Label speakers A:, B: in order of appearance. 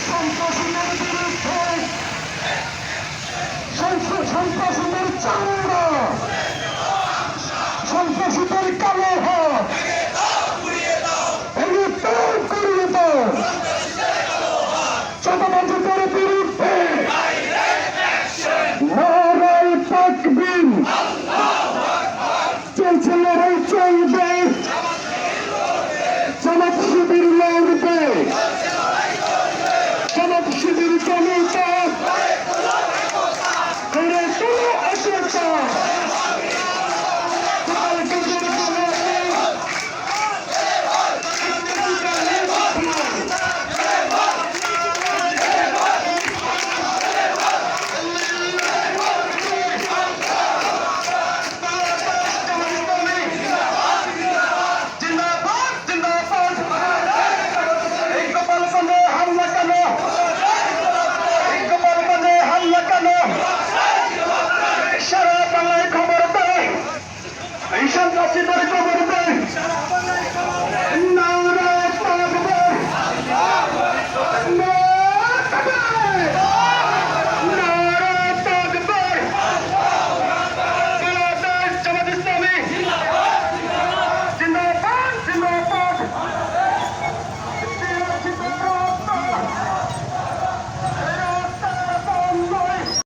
A: সন্ত্রাসীদের বিরুদ্ধে সন্ত্রাসীদের চামড়া, সন্ত্রাসীদের কালো হাত করিয়ে দাও, চাঁদাবাজদের বিরুদ্ধে নারায়ে তাকবীর, চলছে লড়াই চলবে, জামাত শিবির লড়বে।